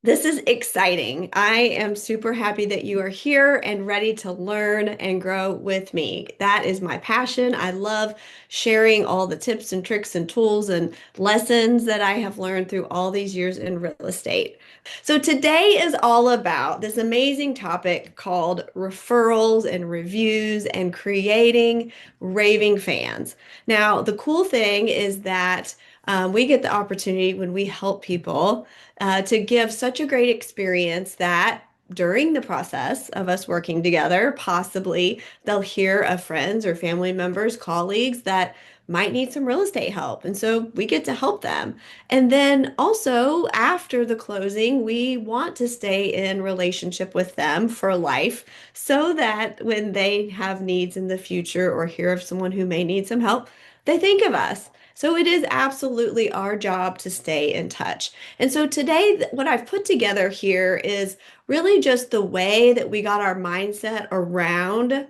This is exciting. I am super happy that you are here and ready to learn and grow with me. That is my passion. I love sharing all the tips and tricks and tools and lessons that I have learned through all these years in real estate. So today is all about this amazing topic called referrals and reviews and creating raving fans. Now, the cool thing is that we get the opportunity when we help people to give such a great experience that during the process of us working together, possibly they'll hear of friends or family members, colleagues that might need some real estate help. And so we get to help them. And then also after the closing, we want to stay in relationship with them for life so that when they have needs in the future or hear of someone who may need some help, they think of us. So it is absolutely our job to stay in touch. And so today, what I've put together here is really just the way that we got our mindset around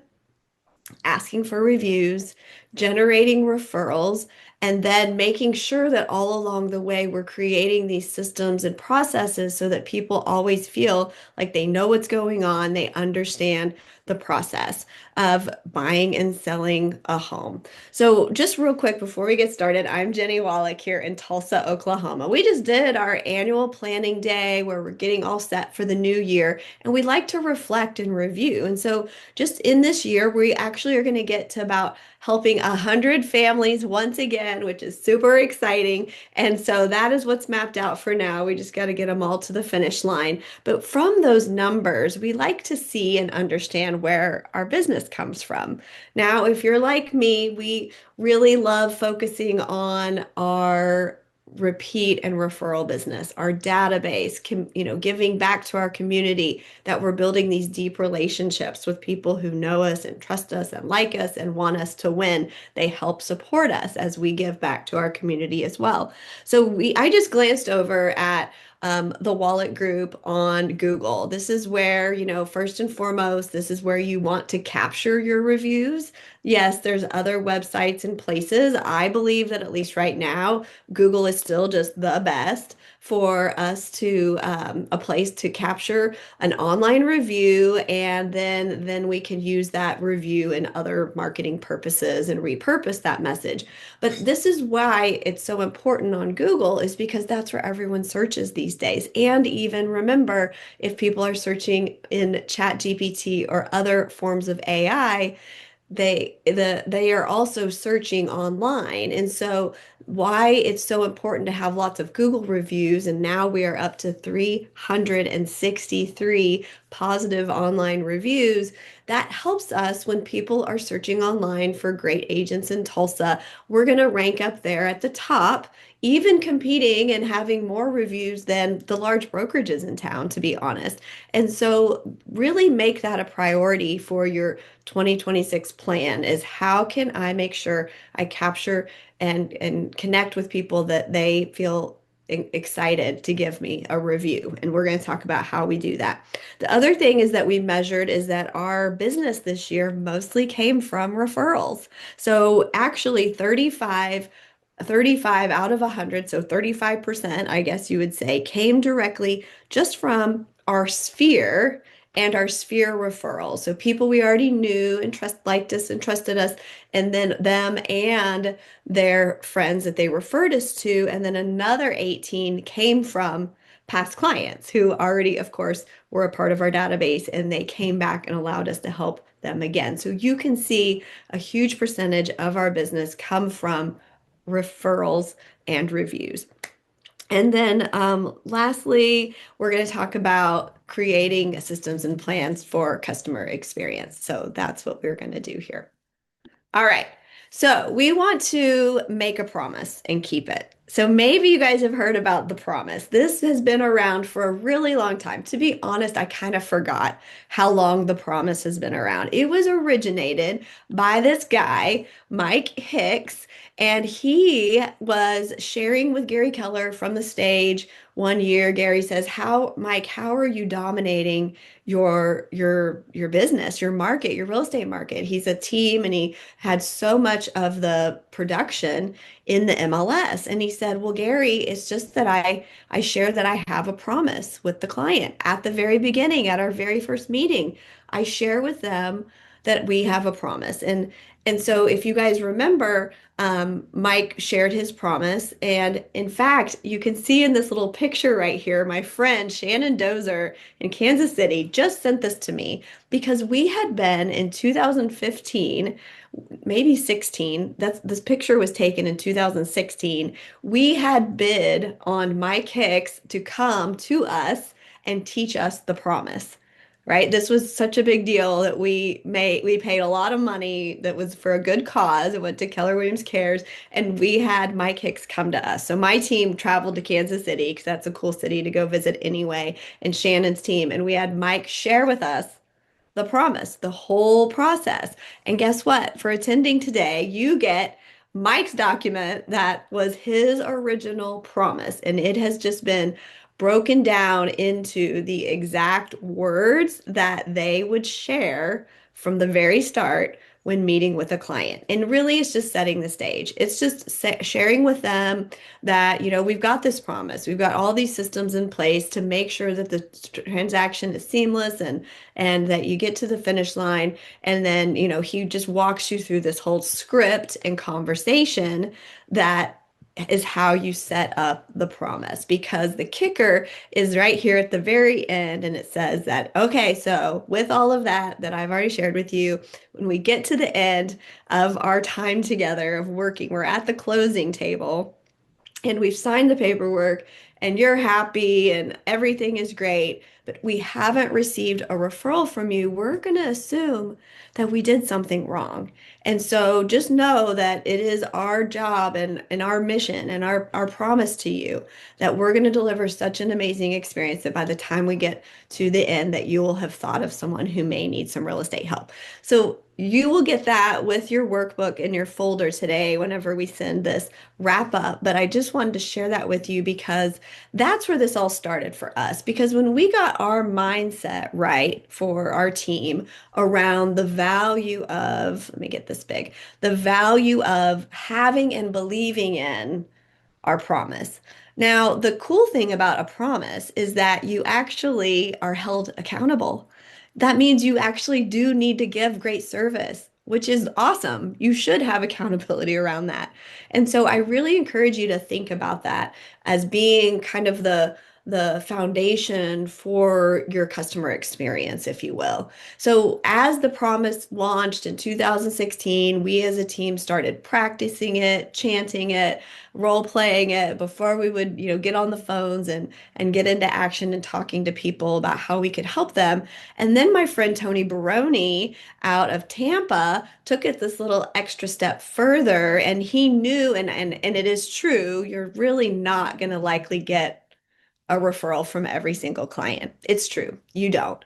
asking for reviews, generating referrals, and then making sure that all along the way we're creating these systems and processes so that people always feel like they know what's going on, they understand the process of buying and selling a home. So, just real quick before we get started, I'm Jennie Wallach here in Tulsa, Oklahoma. We just did our annual planning day where we're getting all set for the new year, and we like to reflect and review. And so, just in this year, we actually are going to get to about helping 100 families once again, which is super exciting. And so that is what's mapped out for now. We just got to get them all to the finish line. But from those numbers, we like to see and understand where our business comes from. Now, if you're like me, we really love focusing on our repeat and referral business, our database, giving back to our community, that we're building these deep relationships with people who know us and trust us and like us and want us to win. They help support us as we give back to our community as well. I just glanced over at the Wallet Group on Google. This is where, first and foremost, this is where you want to capture your reviews. Yes, there's other websites and places. I believe that at least right now, Google is still just the best for us to a place to capture an online review, and then we can use that review in other marketing purposes and repurpose that message. But this is why it's so important on Google, is because that's where everyone searches these days. And even remember, if people are searching in Chat GPT or other forms of AI, they are also searching online. And so why it's so important to have lots of Google reviews, and now we are up to 363 positive online reviews. That helps us when people are searching online for great agents in Tulsa. We're going to rank up there at the top, even competing and having more reviews than the large brokerages in town, to be honest. And so really make that a priority for your 2026 plan, is how can I make sure I capture and connect with people that they feel excited to give me a review. And we're going to talk about how we do that. The other thing is that we measured is that our business this year mostly came from referrals. So actually 35 out of 100, so 35%, I guess you would say, came directly just from our sphere and our sphere referrals. So people we already knew and liked us and trusted us, and then them and their friends that they referred us to. And then another 18 came from past clients who already, of course, were a part of our database, and they came back and allowed us to help them again. So you can see a huge percentage of our business come from referrals and reviews. And then lastly, we're going to talk about creating systems and plans for customer experience. So that's what we're going to do here. All right. So we want to make a promise and keep it. So maybe you guys have heard about the promise. This has been around for a really long time. To be honest, I kind of forgot how long the promise has been around. It was originated by this guy, Mike Hicks, and he was sharing with Gary Keller from the stage one year, Gary says, Mike, how are you dominating your business, your market, your real estate market?" He's a team and he had so much of the production in the MLS. And he said, "Well, Gary, it's just that I share that I have a promise with the client at the very beginning, at our very first meeting. I share with them that we have a promise." And so if you guys remember, Mike shared his promise. And in fact, you can see in this little picture right here, my friend Shannon Dozer in Kansas City just sent this to me because we had been in 2015, maybe 16. This picture was taken in 2016. We had bid on Mike Hicks to come to us and teach us the promise. Right? This was such a big deal that we paid a lot of money that was for a good cause. It went to Keller Williams Cares, and we had Mike Hicks come to us. So my team traveled to Kansas City because that's a cool city to go visit anyway, and Shannon's team, and we had Mike share with us the promise, the whole process. And guess what? For attending today, you get Mike's document that was his original promise, and it has just been broken down into the exact words that they would share from the very start when meeting with a client. And really, it's just setting the stage. It's just sharing with them that, we've got this promise. We've got all these systems in place to make sure that the transaction is seamless and that you get to the finish line. And then, he just walks you through this whole script and conversation that is how you set up the promise, because the kicker is right here at the very end. And it says that, okay, so with all of that I've already shared with you, when we get to the end of our time together of working, we're at the closing table and we've signed the paperwork and you're happy and everything is great, but we haven't received a referral from you, we're going to assume that we did something wrong. And so just know that it is our job and our mission and our promise to you that we're going to deliver such an amazing experience that by the time we get to the end that you will have thought of someone who may need some real estate help. So you will get that with your workbook in your folder today whenever we send this wrap up. But I just wanted to share that with you because that's where this all started for us. Because when we got our mindset right for our team around the value of, let me get this big, the value of having and believing in our promise. Now, the cool thing about a promise is that you actually are held accountable. That means you actually do need to give great service, which is awesome. You should have accountability around that. And so I really encourage you to think about that as being kind of the foundation for your customer experience, if you will. So as the promise launched in 2016, we as a team started practicing it, chanting it, role playing it before we would, get on the phones and get into action and talking to people about how we could help them. And then my friend Tony Baroni out of Tampa took it this little extra step further, and he knew, and it is true, you're really not going to likely get a referral from every single client. It's true. You don't.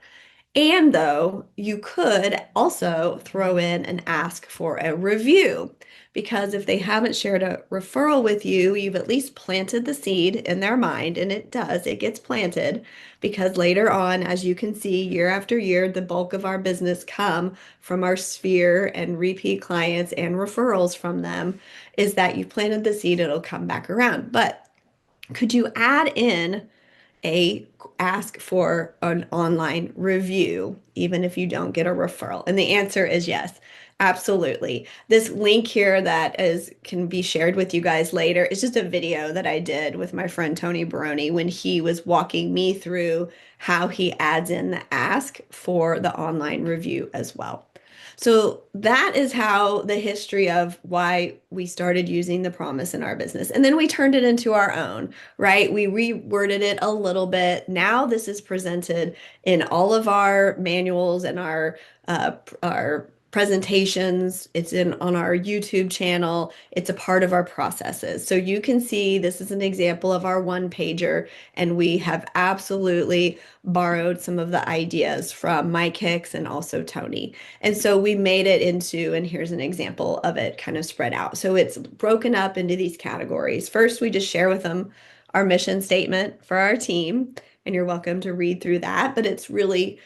And though you could also throw in and ask for a review, because if they haven't shared a referral with you, you've at least planted the seed in their mind, and it gets planted, because later on, as you can see, year after year, the bulk of our business come from our sphere and repeat clients and referrals from them, is that you planted the seed, it'll come back around. But could you add in a ask for an online review, even if you don't get a referral? And the answer is yes, absolutely. This link here that is can be shared with you guys later is just a video that I did with my friend Tony Baroni when he was walking me through how he adds in the ask for the online review as well. So that is how the history of why we started using the promise in our business. And then we turned it into our own, right? We reworded it a little bit. Now this is presented in all of our manuals and our presentations. It's in on our YouTube channel. It's a part of our processes. So you can see this is an example of our one pager, and we have absolutely borrowed some of the ideas from Mike Hicks and also Tony. And so we made it into, and here's an example of it kind of spread out. So it's broken up into these categories. First, we just share with them our mission statement for our team, and you're welcome to read through that, but it's really,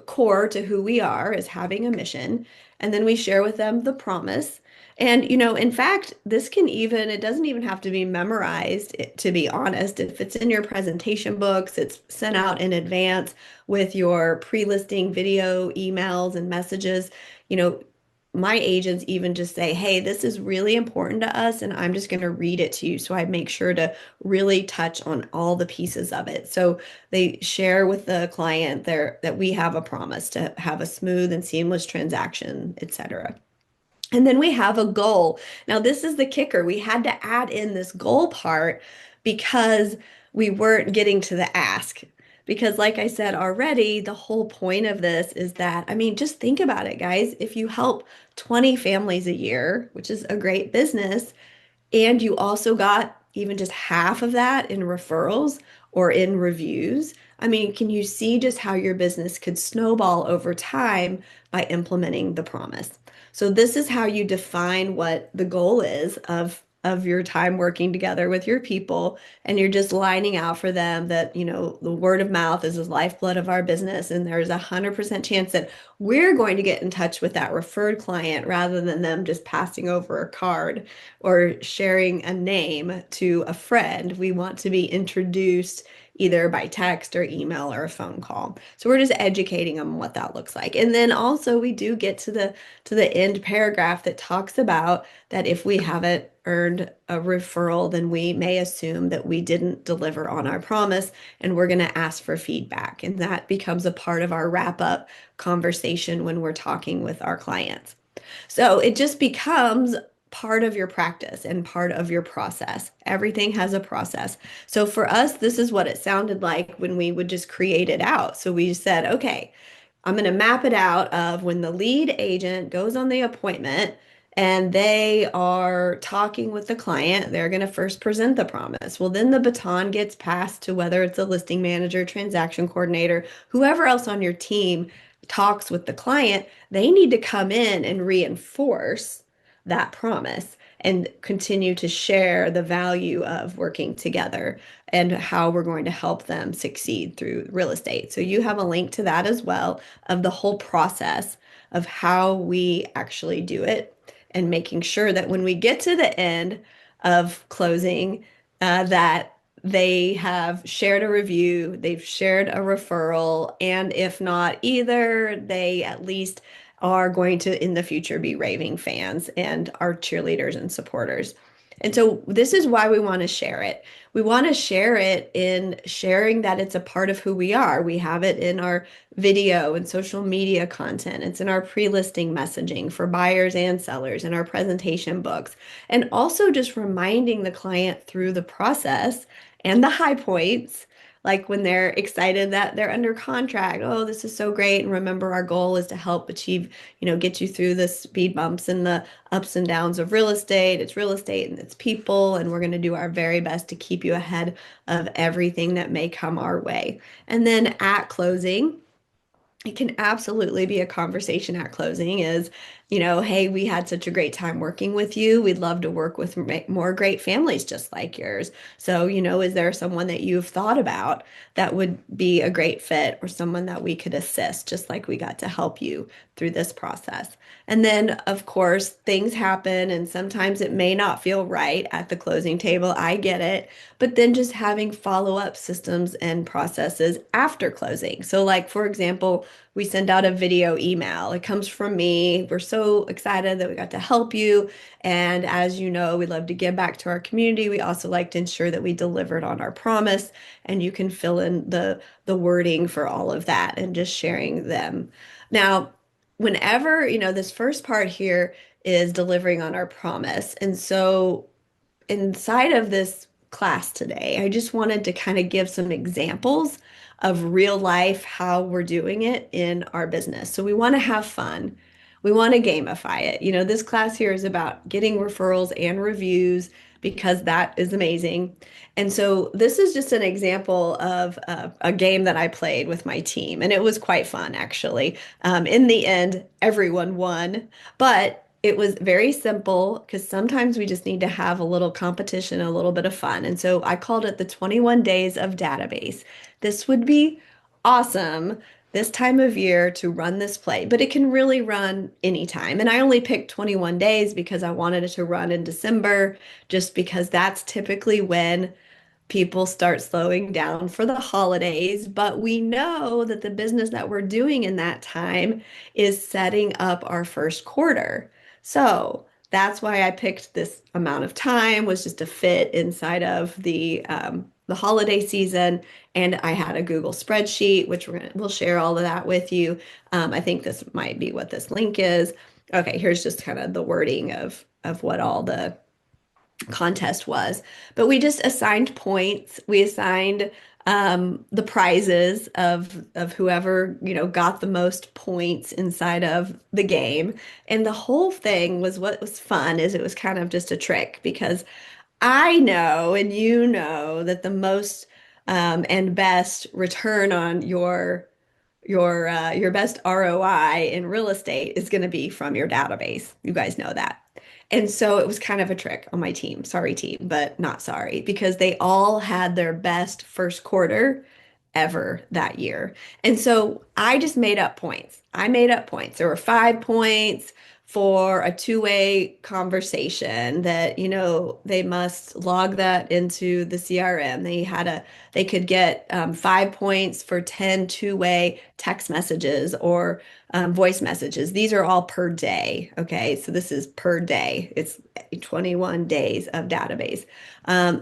core to who we are is having a mission. And then we share with them the promise. And, in fact, it doesn't even have to be memorized, to be honest. If it's in your presentation books, it's sent out in advance with your pre-listing video, emails, and messages. You know, my agents even just say, hey, this is really important to us, and I'm just going to read it to you. So I make sure to really touch on all the pieces of it. So they share with the client that we have a promise to have a smooth and seamless transaction, etc. And then we have a goal. Now, this is the kicker. We had to add in this goal part because we weren't getting to the ask. Because, like I said already, the whole point of this is that, I mean, just think about it, guys. If you help 20 families a year, which is a great business, and you also got even just half of that in referrals or in reviews. I mean, can you see just how your business could snowball over time by implementing the promise? So this is how you define what the goal is of your time working together with your people, and you're just lining out for them that, the word of mouth is the lifeblood of our business, and there's 100% chance that we're going to get in touch with that referred client rather than them just passing over a card or sharing a name to a friend. We want to be introduced either by text or email or a phone call. So we're just educating them what that looks like. And then also we do get to the end paragraph that talks about that if we haven't earned a referral, then we may assume that we didn't deliver on our promise, and we're going to ask for feedback. And that becomes a part of our wrap up conversation when we're talking with our clients. So it just becomes part of your practice and part of your process. Everything has a process. So for us, this is what it sounded like when we would just create it out. So we said, okay, I'm going to map it out of when the lead agent goes on the appointment and they are talking with the client, they're going to first present the promise. Well, then the baton gets passed to whether it's a listing manager, transaction coordinator, whoever else on your team talks with the client, they need to come in and reinforce that promise and continue to share the value of working together and how we're going to help them succeed through real estate. So you have a link to that as well of the whole process of how we actually do it and making sure that when we get to the end of closing, that they have shared a review, they've shared a referral, and if not either, they at least are going to in the future be raving fans and our cheerleaders and supporters. And so this is why we want to share it. We want to share it in sharing that it's a part of who we are. We have it in our video and social media content. It's in our pre-listing messaging for buyers and sellers, in our presentation books, and also just reminding the client through the process and the high points, like when they're excited that they're under contract. Oh, this is so great. And remember, our goal is to help achieve, get you through the speed bumps and the ups and downs of real estate. It's real estate and it's people, and we're going to do our very best to keep you ahead of everything that may come our way. And then at closing, it can absolutely be a conversation at closing is, hey, we had such a great time working with you. We'd love to work with more great families just like yours. So, is there someone that you've thought about that would be a great fit, or someone that we could assist, just like we got to help you through this process? And then, of course, things happen, and sometimes it may not feel right at the closing table. I get it. But then just having follow-up systems and processes after closing. So, like, for example, we send out a video email. It comes from me. We're so excited that we got to help you. And as you know, we love to give back to our community. We also like to ensure that we delivered on our promise. And you can fill in the wording for all of that and just sharing them. Now, whenever, this first part here is delivering on our promise. And so inside of this class today, I just wanted to kind of give some examples of real life, how we're doing it in our business. So we want to have fun. We want to gamify it. This class here is about getting referrals and reviews because that is amazing. And so this is just an example of a game that I played with my team, and it was quite fun, actually. In the end, everyone won, but It was very simple because sometimes we just need to have a little competition, a little bit of fun. And so I called it the 21 days of database. This would be awesome this time of year to run this play, but it can really run anytime. And I only picked 21 days because I wanted it to run in December, just because that's typically when people start slowing down for the holidays, but we know that the business that we're doing in that time is setting up our first quarter. So that's why I picked this amount of time was just to fit inside of the holiday season. And I had a Google spreadsheet, which we'll share all of that with you. I think this might be what this link is. Okay, here's just kind of the wording of what all the contest was. But we just assigned points. We assigned the prizes of whoever, got the most points inside of the game. And the whole thing was what was fun is it was kind of just a trick because I know and you know that the most and best return on your best ROI in real estate is going to be from your database. You guys know that. And so it was kind of a trick on my team. Sorry, team, but not sorry because they all had their best first quarter ever that year. And so I just made up points. I made up points. There were 5 points for a two-way conversation that, they must log that into the CRM. They could get 5 points for 10 two-way text messages or voice messages. These are all per day. Okay. So this is per day. It's 21 days of database.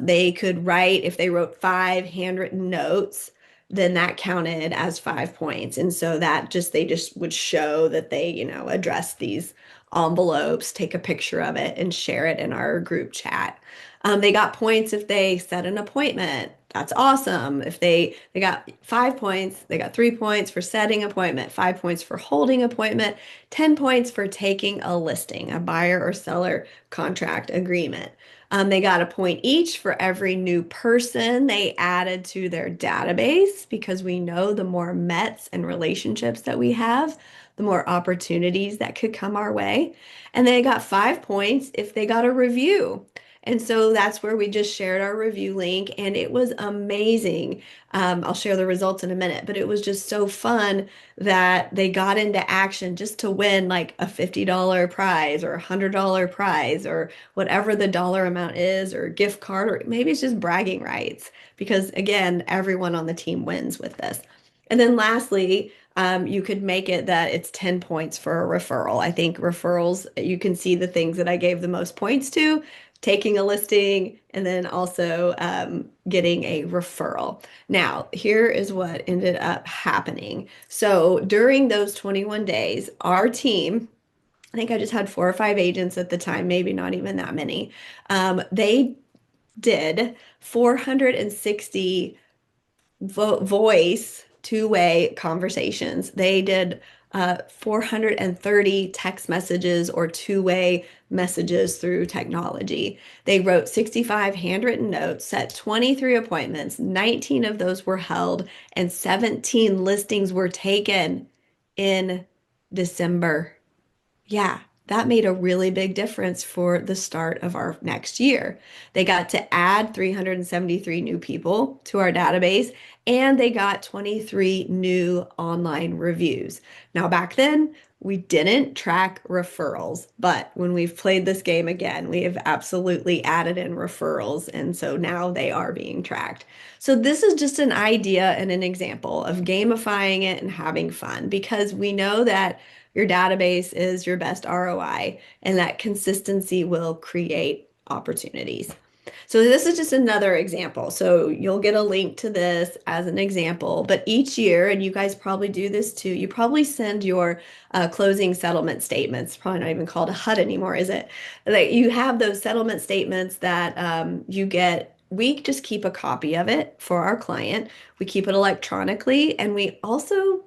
They could write, if they wrote 5 handwritten notes, then that counted as 5 points. And so they just would show that they, addressed these envelopes, take a picture of it and share it in our group chat. They got points if they set an appointment. That's awesome. If they got 5 points, they got 3 points for setting appointment, 5 points for holding appointment, 10 points for taking a listing, a buyer or seller contract agreement. They got a point each for every new person they added to their database because we know the more Mets and relationships that we have, the more opportunities that could come our way. And they got 5 points if they got a review. And so that's where we just shared our review link, and it was amazing. I'll share the results in a minute, but it was just so fun that they got into action just to win like a $50 prize or a $100 prize or whatever the dollar amount is, or gift card, or maybe it's just bragging rights, because again, everyone on the team wins with this. And then lastly, you could make it that it's 10 points for a referral. I think referrals, you can see the things that I gave the most points to, taking a listing, and then also getting a referral. Now, here is what ended up happening. So during those 21 days, our team, I think I just had 4 or 5 agents at the time, maybe not even that many, they did 460 voice two-way conversations. They did 430 text messages or two-way messages through technology. They wrote 65 handwritten notes, set 23 appointments, 19 of those were held, and 17 listings were taken in December. Yeah, that made a really big difference for the start of our next year. They got to add 373 new people to our database, and they got 23 new online reviews. Now, back then, we didn't track referrals, but when we've played this game again, we have absolutely added in referrals, and so now they are being tracked. So this is just an idea and an example of gamifying it and having fun, because we know that your database is your best ROI, and that consistency will create opportunities. So this is just another example. So you'll get a link to this as an example, but each year, and you guys probably do this too, you probably send your closing settlement statements, probably not even called a HUD anymore, is it? Like you have those settlement statements that you get. We just keep a copy of it for our client. We keep it electronically, and we also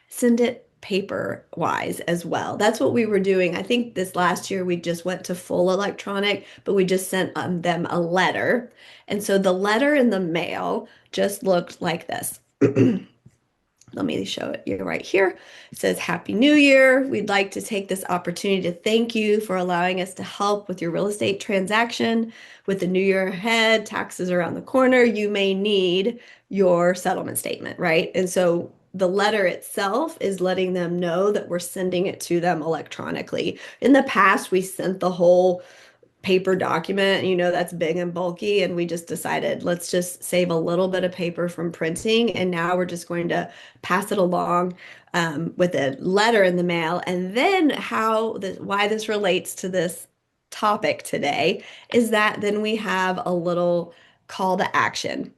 send it paper wise as well. That's what we were doing. I think this last year we just went to full electronic, but we just sent them a letter. And so the letter in the mail just looked like this. Let me show it you right here. It says, Happy New Year. We'd like to take this opportunity to thank you for allowing us to help with your real estate transaction. With the new year ahead, taxes around the corner, you may need your settlement statement, right? And so the letter itself is letting them know that we're sending it to them electronically. In the past, we sent the whole paper document, that's big and bulky. And we just decided, let's just save a little bit of paper from printing. And now we're just going to pass it along with a letter in the mail. And then why this relates to this topic today is that then we have a little call to action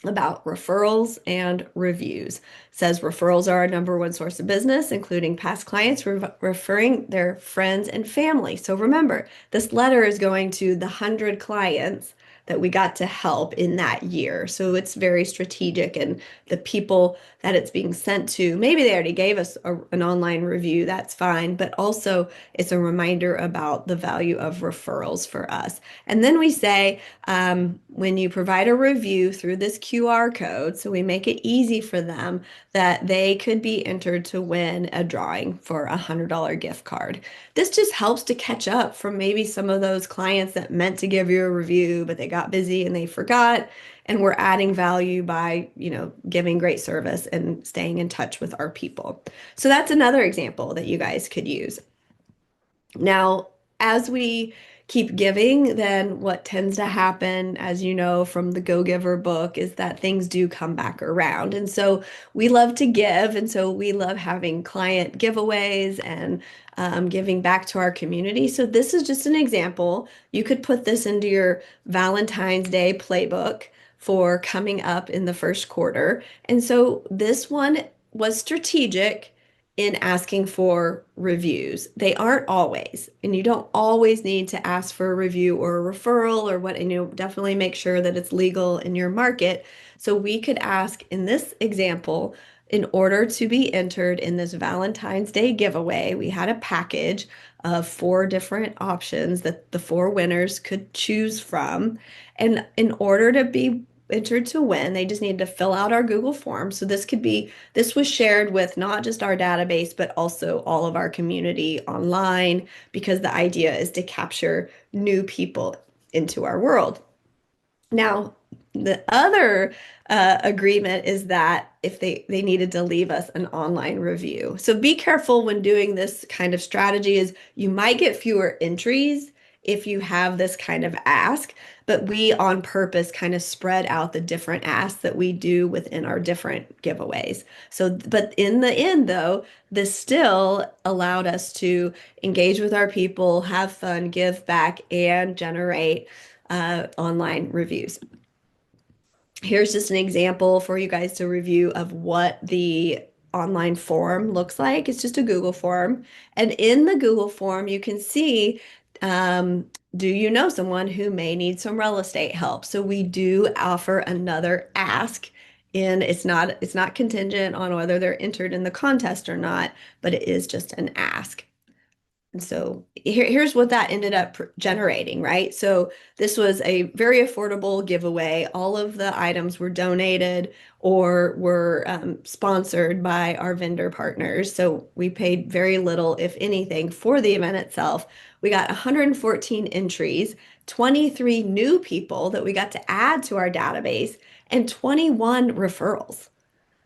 about referrals and reviews. It says referrals are our number one source of business, including past clients referring their friends and family. So remember, this letter is going to the 100 clients that we got to help in that year. So it's very strategic, and the people that it's being sent to, maybe they already gave us an online review, that's fine, but also it's a reminder about the value of referrals for us. And then we say, when you provide a review through this QR code, so we make it easy for them, that they could be entered to win a drawing for a $100 gift card. This just helps to catch up from maybe some of those clients that meant to give you a review, but they got busy and they forgot. And we're adding value by, giving great service and staying in touch with our people. So that's another example that you guys could use. Now, as we keep giving, then what tends to happen, as you know from the Go Giver book, is that things do come back around. And so we love to give. And so we love having client giveaways and giving back to our community. So this is just an example. You could put this into your Valentine's Day playbook for coming up in the first quarter. And so this one was strategic in asking for reviews. They aren't always, and you don't always need to ask for a review or a referral or what, and definitely make sure that it's legal in your market. So we could ask in this example, in order to be entered in this Valentine's Day giveaway, we had a package of 4 different options that the 4 winners could choose from. And in order to be entered to win, they just needed to fill out our Google form. So this was shared with not just our database, but also all of our community online, because the idea is to capture new people into our world. Now, the other agreement is that if they needed to leave us an online review. So be careful when doing this kind of strategy, is you might get fewer entries if you have this kind of ask, but we on purpose kind of spread out the different asks that we do within our different giveaways. So, but in the end though, this still allowed us to engage with our people, have fun, give back, and generate online reviews. Here's just an example for you guys to review of what the online form looks like. It's just a Google form. And in the Google form, you can see, do you know someone who may need some real estate help? So we do offer another ask. And it's not contingent on whether they're entered in the contest or not, but it is just an ask. And so here's what that ended up generating, right? So this was a very affordable giveaway. All of the items were donated or were sponsored by our vendor partners. So we paid very little, if anything, for the event itself. We got 114 entries, 23 new people that we got to add to our database, and 21 referrals.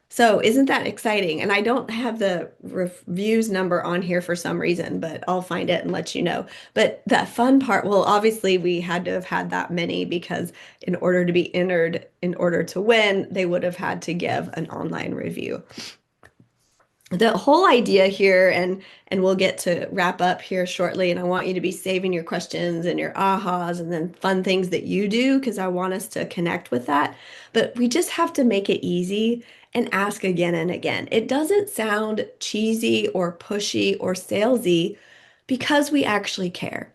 So isn't that exciting? And I don't have the reviews number on here for some reason, but I'll find it and let you know. But that fun part, well, obviously we had to have had that many, because in order to be entered, in order to win, they would have had to give an online review. The whole idea here, and we'll get to wrap up here shortly, and I want you to be saving your questions and your ahas and then fun things that you do, because I want us to connect with that. But we just have to make it easy and ask again and again. It doesn't sound cheesy or pushy or salesy, because we actually care.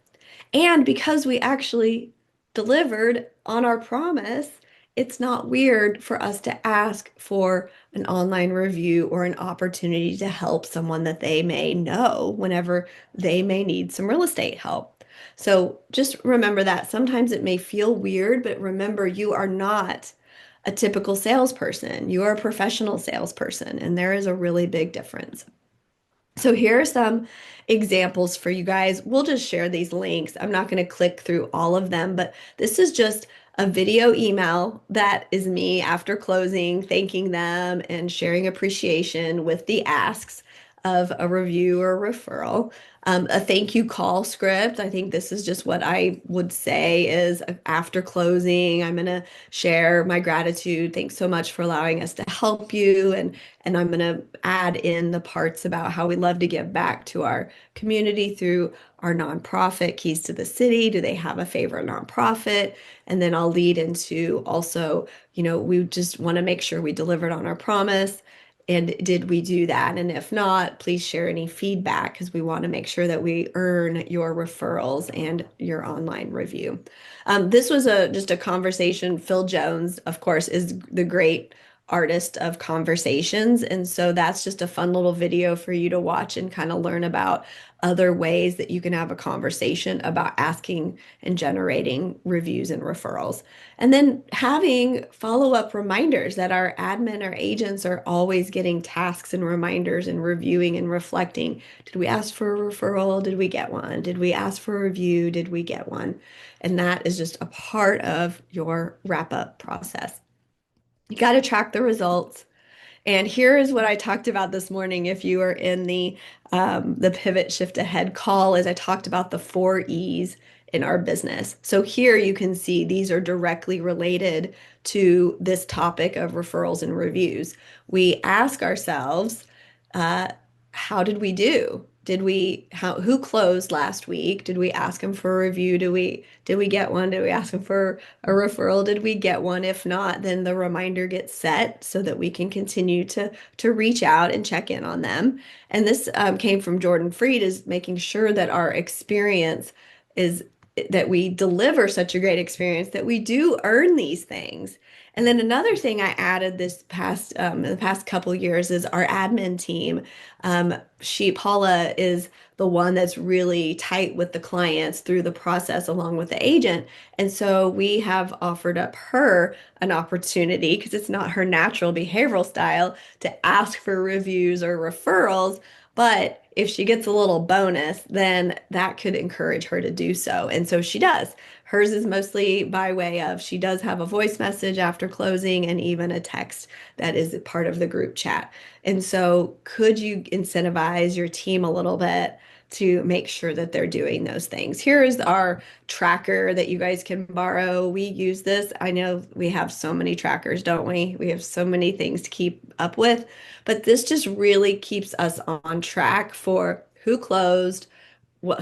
And because we actually delivered on our promise, it's not weird for us to ask for an online review or an opportunity to help someone that they may know whenever they may need some real estate help. So just remember that sometimes it may feel weird, but remember, you are not a typical salesperson. You are a professional salesperson, and there is a really big difference. So here are some examples for you guys. We'll just share these links. I'm not going to click through all of them, but this is just a video email that is me after closing, thanking them and sharing appreciation with the asks of a review or referral. A thank you call script. I think this is just what I would say is after closing, I'm going to share my gratitude. Thanks so much for allowing us to help you. And I'm going to add in the parts about how we love to give back to our community through our nonprofit, Keys to the City. Do they have a favorite nonprofit? And then I'll lead into also, we just want to make sure we delivered on our promise. And did we do that? And if not, please share any feedback because we want to make sure that we earn your referrals and your online review. This was just a conversation. Phil Jones, of course, is the great artist of conversations. And so that's just a fun little video for you to watch and kind of learn about other ways that you can have a conversation about asking and generating reviews and referrals. And then having follow-up reminders that our admin or agents are always getting tasks and reminders and reviewing and reflecting. Did we ask for a referral? Did we get one? Did we ask for a review? Did we get one? And that is just a part of your wrap-up process. You got to track the results. And here is what I talked about this morning. If you are in the Pivot Shift Ahead call, as I talked about the 4 E's in our business. So here you can see these are directly related to this topic of referrals and reviews. We ask ourselves, uh, how did we do? Who closed last week? Did we ask them for a review? Did we get one? Did we ask them for a referral? Did we get one? If not, then the reminder gets set so that we can continue to reach out and check in on them. And this came from Jordan Freed, is making sure that our experience is that we deliver such a great experience that we do earn these things. And then another thing I added this past in the past couple years is our admin team. Paula is the one that's really tight with the clients through the process along with the agent. And so we have offered up her an opportunity because it's not her natural behavioral style to ask for reviews or referrals. But if she gets a little bonus, then that could encourage her to do so. And so she does. Hers is mostly by way of she does have a voice message after closing and even a text that is part of the group chat. And so could you incentivize your team a little bit to make sure that they're doing those things? Here is our tracker that you guys can borrow. We use this. I know we have so many trackers, don't we? We have so many things to keep up with, but this just really keeps us on track for who closed,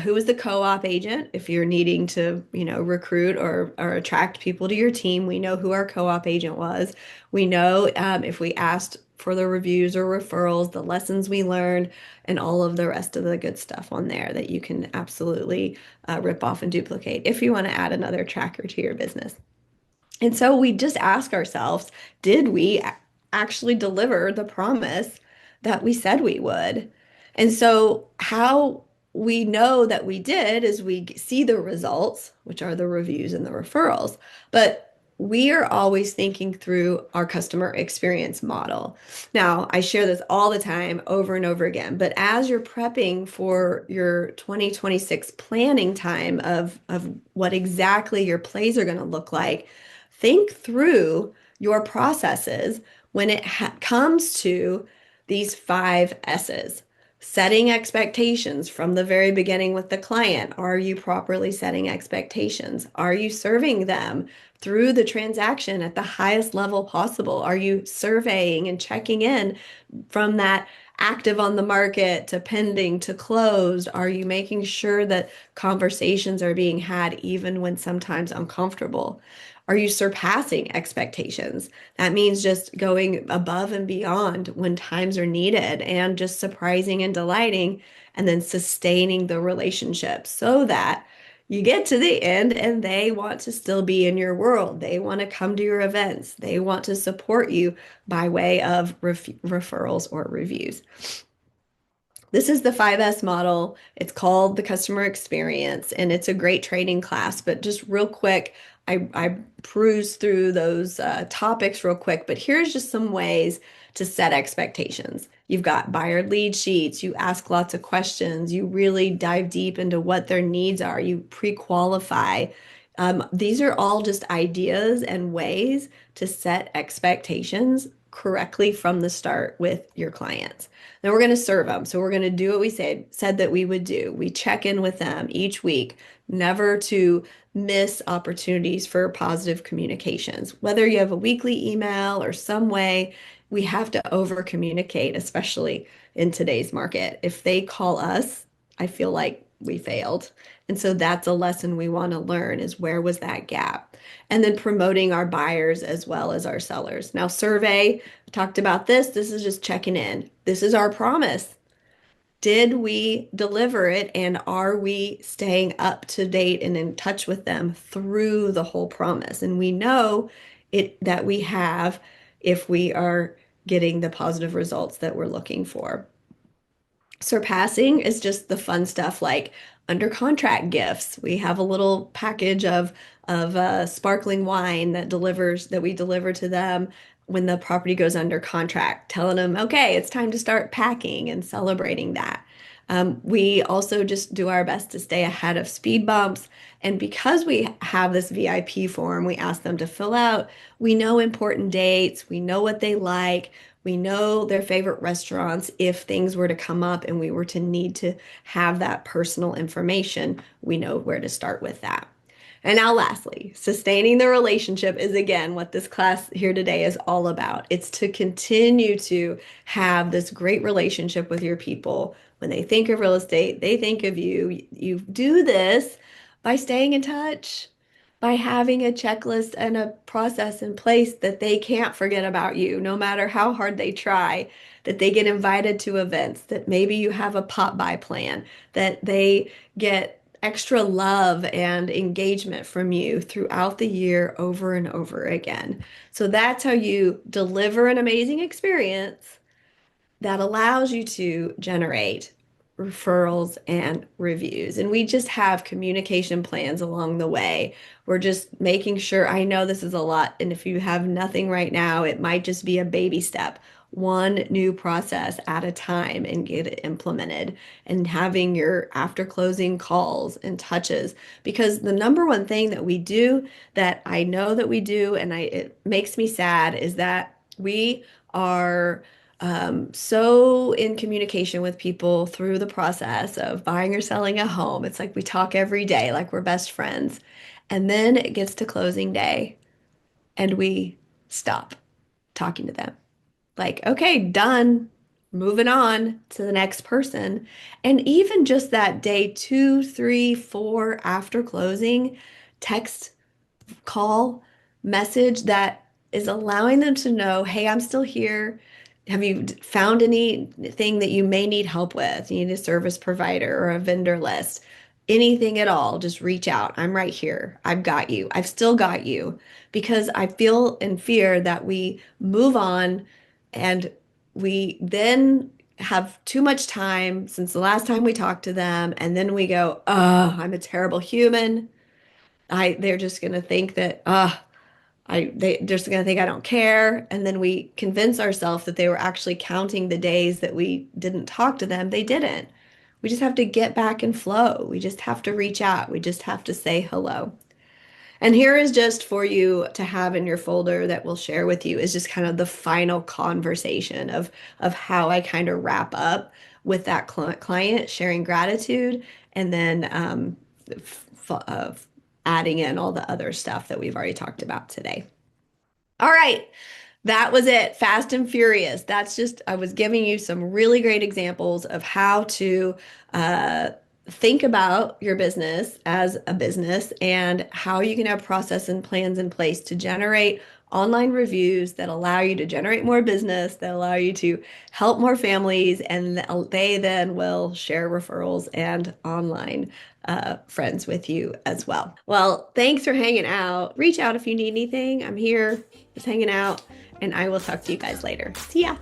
who is the co-op agent. If you're needing to, recruit or attract people to your team, we know who our co-op agent was. We know if we asked for the reviews or referrals, the lessons we learned, and all of the rest of the good stuff on there that you can absolutely rip off and duplicate if you want to add another tracker to your business. And so we just ask ourselves, did we actually deliver the promise that we said we would? And so how we know that we did is we see the results, which are the reviews and the referrals, but we are always thinking through our customer experience model. Now, I share this all the time over and over again, but as you're prepping for your 2026 planning time of what exactly your plays are going to look like, think through your processes when it comes to these 5 S's. Setting expectations from the very beginning with the client. Are you properly setting expectations? Are you serving them through the transaction at the highest level possible? Are you surveying and checking in from that active on the market to pending to closed? Are you making sure that conversations are being had even when sometimes uncomfortable? Are you surpassing expectations? That means just going above and beyond when times are needed and just surprising and delighting and then sustaining the relationship so that you get to the end and they want to still be in your world. They want to come to your events. They want to support you by way of referrals or reviews. This is the 5S model. It's called the customer experience, and it's a great training class. But just real quick, I perused through those topics real quick, but here's just some ways to set expectations. You've got buyer lead sheets, you ask lots of questions, you really dive deep into what their needs are, you pre-qualify. These are all just ideas and ways to set expectations correctly from the start with your clients. Then we're going to serve them. So we're going to do what we said that we would do. We check in with them each week, never to miss opportunities for positive communications. Whether you have a weekly email or some way, we have to over communicate, especially in today's market. If they call us, I feel like we failed. And so that's a lesson we want to learn is where was that gap? And then promoting our buyers as well as our sellers. Now, survey, talked about this. This is just checking in. This is our promise. Did we deliver it and are we staying up to date and in touch with them through the whole promise? And we know it that we have if we are getting the positive results that we're looking for. Surpassing is just the fun stuff like under contract gifts. We have a little package of sparkling wine that we deliver to them when the property goes under contract, telling them, okay, it's time to start packing and celebrating that. We also just do our best to stay ahead of speed bumps. And because we have this VIP form, we ask them to fill out. We know important dates, we know what they like, we know their favorite restaurants. If things were to come up and we were to need to have that personal information, we know where to start with that. And now, lastly, sustaining the relationship is again what this class here today is all about. It's to continue to have this great relationship with your people. When they think of real estate, they think of you. You do this by staying in touch, by having a checklist and a process in place that they can't forget about you, no matter how hard they try, that they get invited to events, that maybe you have a pop by plan, that they get extra love and engagement from you throughout the year over and over again. So that's how you deliver an amazing experience that allows you to generate referrals and reviews. And we just have communication plans along the way. We're just making sure, I know this is a lot, and if you have nothing right now, it might just be a baby step. One new process at a time and get it implemented, and having your after closing calls and touches. Because the number one thing that we do that I know that we do, and it makes me sad, is that we are so in communication with people through the process of buying or selling a home. It's like we talk every day, like we're best friends. And then it gets to closing day and we stop talking to them. Like, okay, done, moving on to the next person. And even just that day two, three, four after closing, text, call, message that is allowing them to know, hey, I'm still here. Have you found anything that you may need help with? You need a service provider or a vendor list, anything at all, just reach out. I'm right here. I've got you. I've still got you because I feel in fear that we move on and we then have too much time since the last time we talked to them. And then we go, oh, I'm a terrible human. They're just going to think that, they're just gonna think I don't care. And then we convince ourselves that they were actually counting the days that we didn't talk to them. They didn't. We just have to get back and flow. We just have to reach out. We just have to say hello. And here is just for you to have in your folder that we'll share with you is just kind of the final conversation of how I kind of wrap up with that client sharing gratitude and then adding in all the other stuff that we've already talked about today. All right. That was it. Fast and furious. That's just, I was giving you some really great examples of how to think about your business as a business and how you can have process and plans in place to generate online reviews that allow you to generate more business, that allow you to help more families, and they then will share referrals and online friends with you as well. Well, thanks for hanging out. Reach out if you need anything. I'm here just hanging out, and I will talk to you guys later. See ya.